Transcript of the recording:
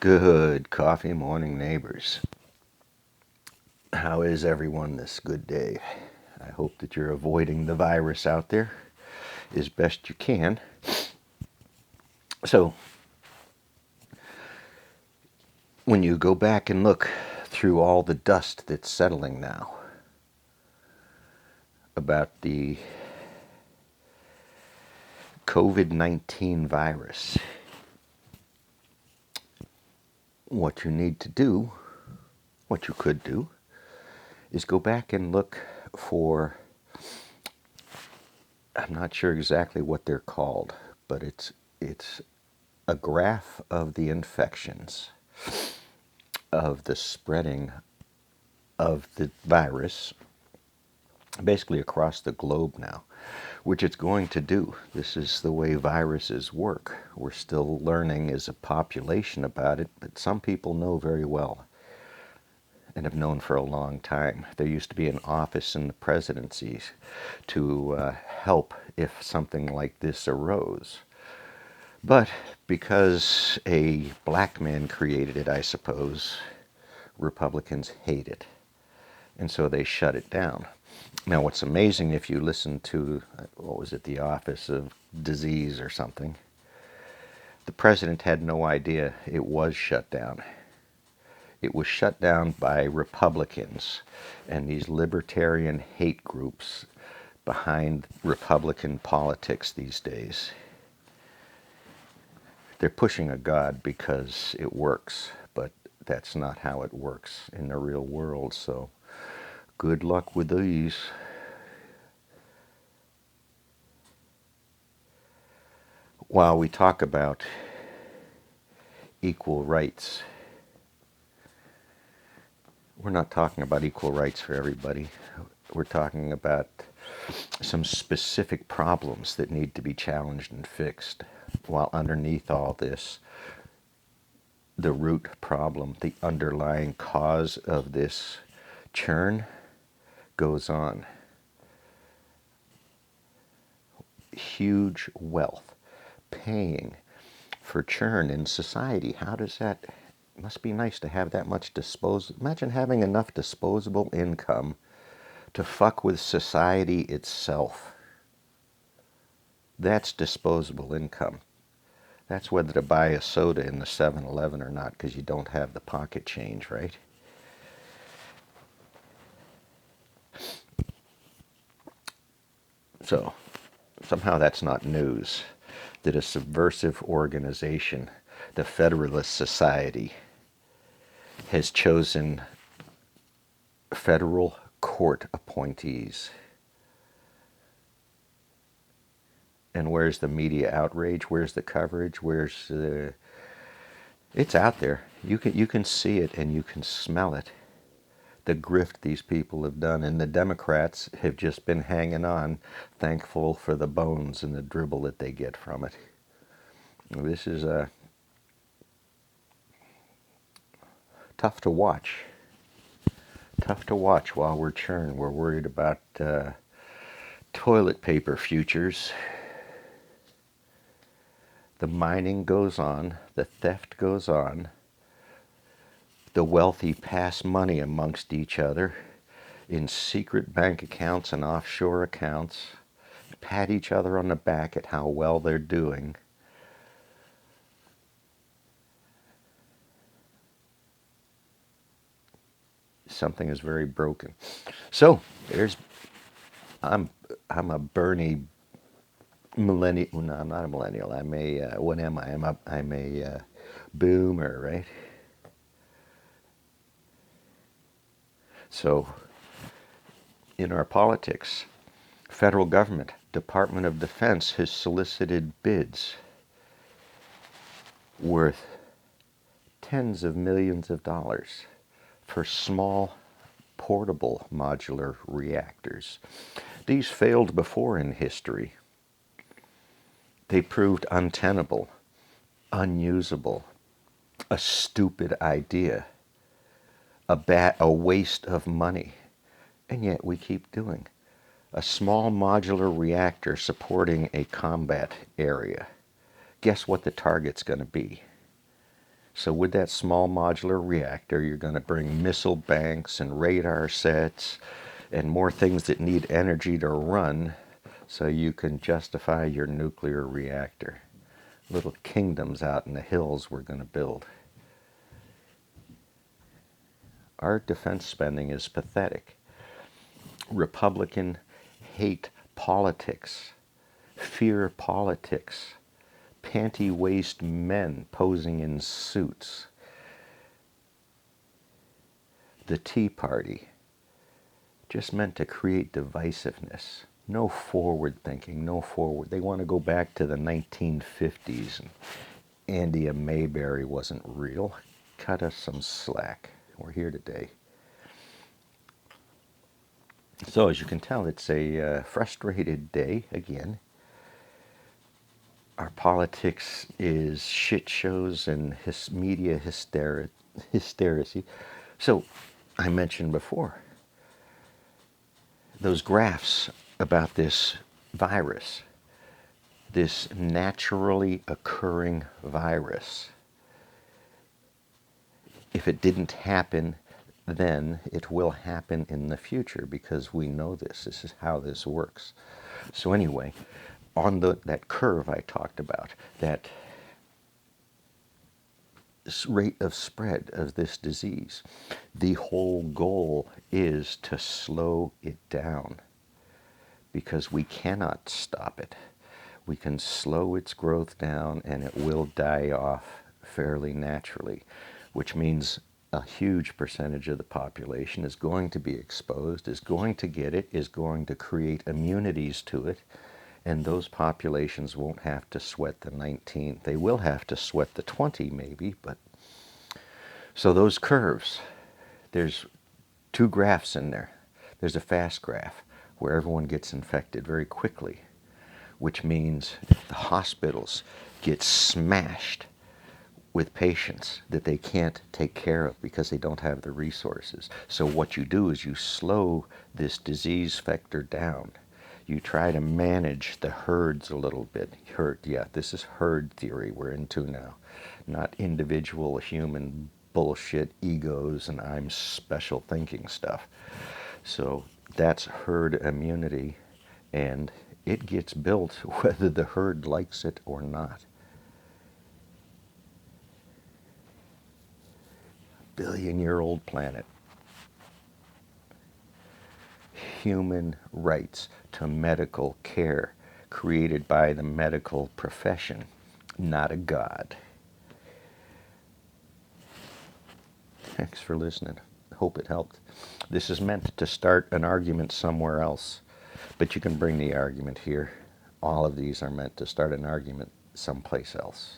Good coffee morning, neighbors. How is everyone this good day? I hope that you're avoiding the virus out there as best you can. So, when you go back and look through all the dust that's settling now about the COVID-19 virus, what you need to do, what you could do, is go back and look for, I'm not sure exactly what they're called, but it's a graph of the infections, of the spreading of the virus basically across the globe now, which it's going to do. This is the way viruses work. We're still learning as a population about it, but some people know very well and have known for a long time. There used to be an office in the presidencies to help if something like this arose. But because a black man created it, I suppose, Republicans hate it. And so they shut it down. Now, what's amazing, if you listen to, what was it, the Office of Disease or something, the president had no idea it was shut down. It was shut down by Republicans and these libertarian hate groups behind Republican politics these days. They're pushing a God because it works, but that's not how it works in the real world, so good luck with these. While we talk about equal rights, we're not talking about equal rights for everybody. We're talking about some specific problems that need to be challenged and fixed. While underneath all this, the root problem, the underlying cause of this churn goes on. Huge wealth paying for churn in society. How does that, it must be nice to have that much imagine having enough disposable income to fuck with society itself. That's disposable income. That's whether to buy a soda in the 7-Eleven or not, because you don't have the pocket change, right? So, somehow that's not news that a subversive organization, the Federalist Society, has chosen federal court appointees. And where's the media outrage? Where's the coverage? Where's the... It's out there. You can see it and you can smell it. The grift these people have done, and the Democrats have just been hanging on, thankful for the bones and the dribble that they get from it. This is tough to watch. Tough to watch while we're churning. We're worried about toilet paper futures. The mining goes on, the theft goes on, the wealthy pass money amongst each other in secret bank accounts and offshore accounts, pat each other on the back at how well they're doing. Something is very broken. So I'm a Bernie millennial. No, I'm not a millennial. I'm a what am I? I'm a boomer, right? So in our politics, federal government, Department of Defense has solicited bids worth tens of millions of dollars for small portable modular reactors. These failed before in history. They proved untenable, unusable, a stupid idea, a waste of money, and yet we keep doing. A small modular reactor supporting a combat area. Guess what the target's going to be? So with that small modular reactor, you're going to bring missile banks and radar sets and more things that need energy to run so you can justify your nuclear reactor. Little kingdoms out in the hills we're going to build. Our defense spending is pathetic. Republican hate politics, fear politics, panty-waist men posing in suits. The Tea Party just meant to create divisiveness. No forward thinking, no forward. They want to go back to the 1950s and Andia Mayberry wasn't real. Cut us some slack. We're here today. So as you can tell, it's a frustrated day again. Our politics is shit shows and media hysteria. So I mentioned before, those graphs about this virus, this naturally occurring virus. If it didn't happen then, it will happen in the future because we know this. This is how this works. So anyway, on that curve I talked about, that rate of spread of this disease, the whole goal is to slow it down because we cannot stop it. We can slow its growth down and it will die off fairly naturally, which means a huge percentage of the population is going to be exposed, is going to get it, is going to create immunities to it, and those populations won't have to sweat the 19. They will have to sweat the 20 maybe, but so those curves, there's two graphs in there. There's a fast graph where everyone gets infected very quickly, which means the hospitals get smashed with patients that they can't take care of because they don't have the resources. So what you do is you slow this disease vector down. You try to manage the herds a little bit. This is herd theory we're into now, not individual human bullshit egos and I'm special thinking stuff. So that's herd immunity, and it gets built whether the herd likes it or not. Billion-year-old planet. Human rights to medical care created by the medical profession, not a god. Thanks for listening. Hope it helped. This is meant to start an argument somewhere else, but you can bring the argument here. All of these are meant to start an argument someplace else.